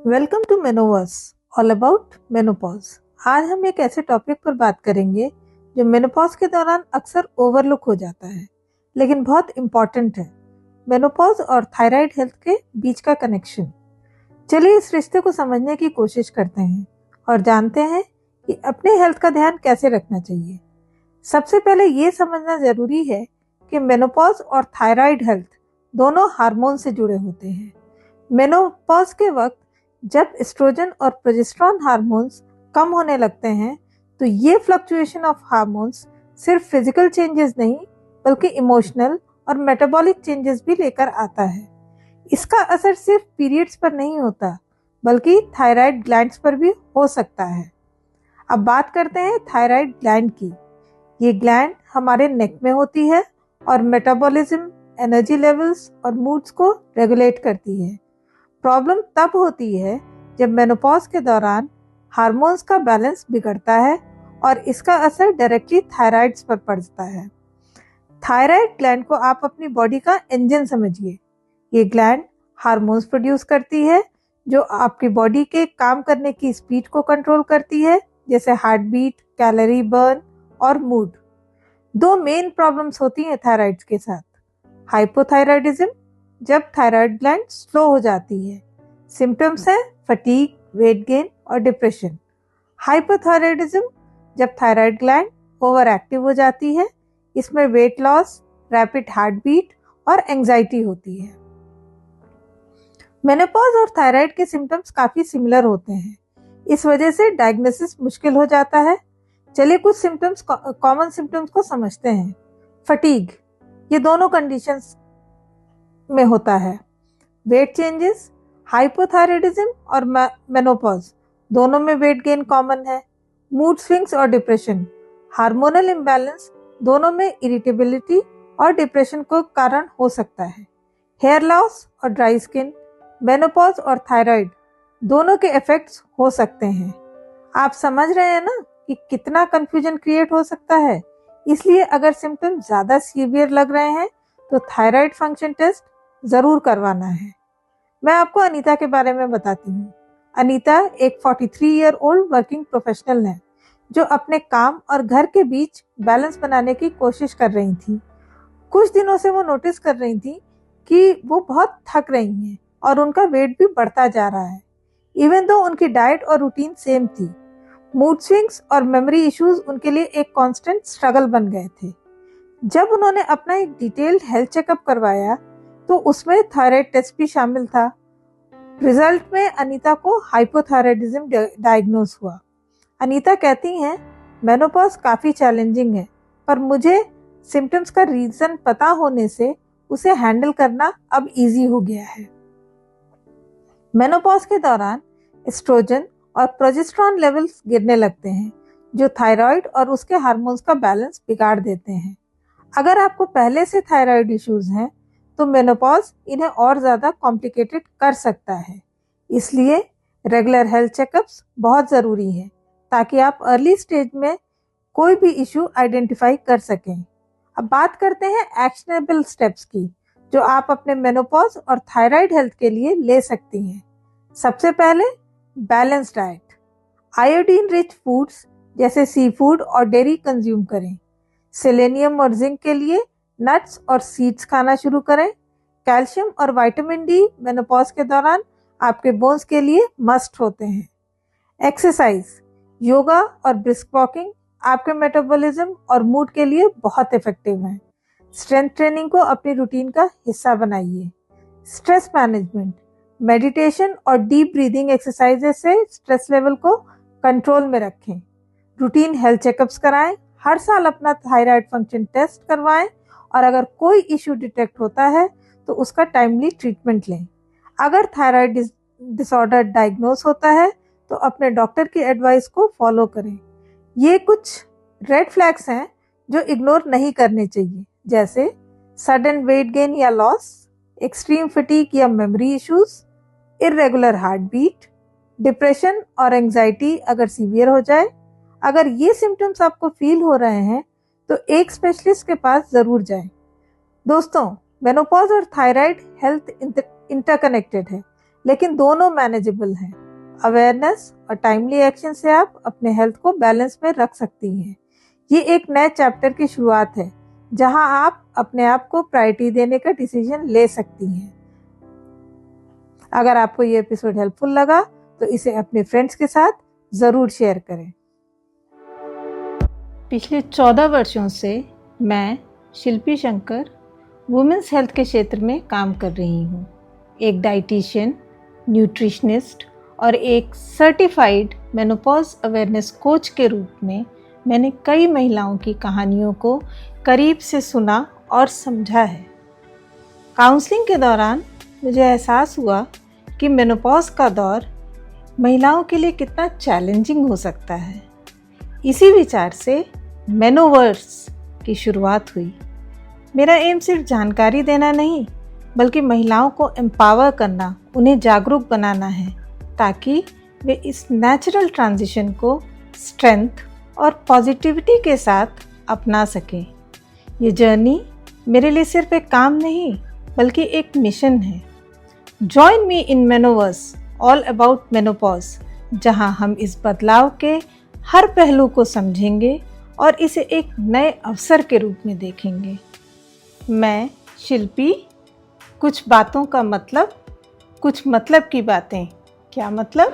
Welcome to Menoverse all about menopause. आज हम एक ऐसे टॉपिक पर बात करेंगे जो मेनोपॉज के दौरान अक्सर ओवरलुक हो जाता है लेकिन बहुत इम्पॉर्टेंट है। मेनोपॉज और थायराइड हेल्थ के बीच का कनेक्शन। चलिए इस रिश्ते को समझने की कोशिश करते हैं और जानते हैं कि अपने हेल्थ का ध्यान कैसे रखना चाहिए। सबसे पहले ये समझना जरूरी है कि मेनोपॉज और थायराइड हेल्थ दोनों हार्मोन से जुड़े होते हैं। मेनोपॉज के वक्त जब एस्ट्रोजन और प्रोजेस्टेरॉन हार्मोन्स कम होने लगते हैं तो ये फ्लक्चुएशन ऑफ हार्मोन्स सिर्फ फिजिकल चेंजेस नहीं बल्कि इमोशनल और मेटाबॉलिक चेंजेस भी लेकर आता है। इसका असर सिर्फ पीरियड्स पर नहीं होता बल्कि थायराइड ग्लैंड्स पर भी हो सकता है। अब बात करते हैं थायराइड ग्लैंड की। ये ग्लैंड हमारे नेक में होती है और मेटाबॉलिज्म, एनर्जी लेवल्स और मूड्स को रेगुलेट करती है। प्रॉब्लम तब होती है जब मेनोपॉज के दौरान हार्मोन्स का बैलेंस बिगड़ता है और इसका असर डायरेक्टली थायराइड्स पर पड़ता है। थायराइड ग्लैंड को आप अपनी बॉडी का इंजन समझिए। ये ग्लैंड हार्मोन्स प्रोड्यूस करती है जो आपकी बॉडी के काम करने की स्पीड को कंट्रोल करती है, जैसे हार्ट बीट, कैलोरी बर्न और मूड। दो मेन प्रॉब्लम्स होती हैं थायराइड्स के साथ। हाइपोथायराइडिज्म, जब थायराइड ग्लैंड स्लो हो जाती है। सिम्टम्स हैं फटीग, वेट गेन और डिप्रेशन। हाइपोथायराइडिज्म, जब थायराइड ग्लैंड ओवर एक्टिव हो जाती है। इसमें weight loss, rapid heart beat और एंजाइटी होती है। मेनोपॉज और थायराइड के सिम्टम्स काफी सिमिलर होते हैं, इस वजह से डायग्नोसिस मुश्किल हो जाता है। चलिए कुछ सिम्टम्स, कॉमन सिम्टम्स को समझते हैं। फटीग, ये दोनों कंडीशंस में होता है। वेट चेंजेस, हाइपोथायराइडिज्म और मेनोपॉज दोनों में वेट गेन कॉमन है। मूड स्विंग्स और डिप्रेशन, हार्मोनल इम्बैलेंस दोनों में इरिटेबिलिटी और डिप्रेशन को कारण हो सकता है। हेयर लॉस और ड्राई स्किन, मेनोपॉज और थायराइड दोनों के इफेक्ट्स हो सकते हैं। आप समझ रहे हैं ना कि कितना कंफ्यूजन क्रिएट हो सकता है। इसलिए अगर सिम्टम ज्यादा सीवियर लग रहे हैं तो थायराइड फंक्शन टेस्ट जरूर करवाना है। मैं आपको अनीता के बारे में बताती हूँ। अनीता एक 43 ईयर ओल्ड वर्किंग प्रोफेशनल है जो अपने काम और घर के बीच बैलेंस बनाने की कोशिश कर रही थी। कुछ दिनों से वो नोटिस कर रही थी कि वो बहुत थक रही हैं और उनका वेट भी बढ़ता जा रहा है, इवन दो उनकी डाइट और रूटीन सेम थी। मूड स्विंग्स और मेमोरी इश्यूज उनके लिए एक कांस्टेंट स्ट्रगल बन गए थे। जब उन्होंने अपना एक डिटेल्ड हेल्थ चेकअप करवाया तो उसमें थायराइड टेस्ट भी शामिल था। रिजल्ट में अनीता को हाइपोथायराइडिज्म डायग्नोस हुआ। अनीता कहती हैं, मेनोपॉज काफी चैलेंजिंग है पर मुझे सिम्टम्स का रीजन पता होने से उसे हैंडल करना अब इजी हो गया है। मेनोपॉज के दौरान एस्ट्रोजन और प्रोजेस्टेरॉन लेवल्स गिरने लगते हैं जो थायराइड और उसके हार्मोन्स का बैलेंस बिगाड़ देते हैं। अगर आपको पहले से थायराइड इश्यूज हैं तो मेनोपॉज इन्हें और ज़्यादा कॉम्प्लिकेटेड कर सकता है। इसलिए रेगुलर हेल्थ चेकअप्स बहुत ज़रूरी है ताकि आप अर्ली स्टेज में कोई भी इश्यू आइडेंटिफाई कर सकें। अब बात करते हैं एक्शनेबल स्टेप्स की जो आप अपने मेनोपॉज और थायराइड हेल्थ के लिए ले सकती हैं। सबसे पहले balance diet. Iodine rich foods जैसे सी फूड और डेयरी कंज्यूम करें। सेलेनियम और जिंक के लिए नट्स और सीड्स खाना शुरू करें। कैल्शियम और विटामिन डी मेनोपॉज के दौरान आपके बोन्स के लिए मस्ट होते हैं। एक्सरसाइज, योगा और ब्रिस्क वॉकिंग आपके मेटाबॉलिज्म और मूड के लिए बहुत इफेक्टिव हैं। स्ट्रेंथ ट्रेनिंग को अपनी रूटीन का हिस्सा बनाइए। स्ट्रेस मैनेजमेंट, मेडिटेशन और डीप ब्रीदिंग एक्सरसाइजेस से स्ट्रेस लेवल को कंट्रोल में रखें। रूटीन हेल्थ चेकअप्स कराएं। हर साल अपना थायराइड फंक्शन टेस्ट करवाएं और अगर कोई इश्यू डिटेक्ट होता है तो उसका टाइमली ट्रीटमेंट लें। अगर थायराइड डिसऑर्डर डायग्नोस होता है तो अपने डॉक्टर की एडवाइस को फॉलो करें। ये कुछ रेड फ्लैग्स हैं जो इग्नोर नहीं करने चाहिए, जैसे सडन वेट गेन या लॉस, एक्सट्रीम फटीग या memory issues, irregular heart beat, depression और एंजाइटी अगर सीवियर हो जाए। अगर ये सिम्टम्स आपको फील हो रहे हैं तो एक स्पेशलिस्ट के पास जरूर जाएं। दोस्तों, मेनोपॉज और थायराइड हेल्थ इंटरकनेक्टेड है। लेकिन दोनों मैनेजेबल हैं। अवेयरनेस और टाइमली एक्शन से आप अपने हेल्थ को बैलेंस में रख सकती हैं। ये एक नए चैप्टर की शुरुआत है जहां आप अपने आप को प्रायोरिटी देने का डिसीजन ले सकती हैं। अगर आपको ये एपिसोड हेल्पफुल लगा तो इसे अपने फ्रेंड्स के साथ ज़रूर शेयर करें। पिछले 14 वर्षों से मैं शिल्पी शंकर वुमेन्स हेल्थ के क्षेत्र में काम कर रही हूँ। एक डाइटिशियन, न्यूट्रिशनिस्ट और एक सर्टिफाइड मेनोपॉज अवेयरनेस कोच के रूप में मैंने कई महिलाओं की कहानियों को करीब से सुना और समझा है। काउंसलिंग के दौरान मुझे एहसास हुआ कि मेनोपॉज का दौर महिलाओं के लिए कितना चैलेंजिंग हो सकता है। इसी विचार से मेनोवर्स की शुरुआत हुई। मेरा एम सिर्फ जानकारी देना नहीं, बल्कि महिलाओं को एम्पावर करना, उन्हें जागरूक बनाना है ताकि वे इस नेचुरल ट्रांजिशन को स्ट्रेंथ और पॉजिटिविटी के साथ अपना सकें। ये जर्नी मेरे लिए सिर्फ एक काम नहीं, बल्कि एक मिशन है। Join me in Menoverse, all about menopause, जहां हम इस बदलाव के हर पहलू को समझेंगे और इसे एक नए अवसर के रूप में देखेंगे। मैं शिल्पी, कुछ बातों का मतलब, कुछ मतलब की बातें। क्या मतलब?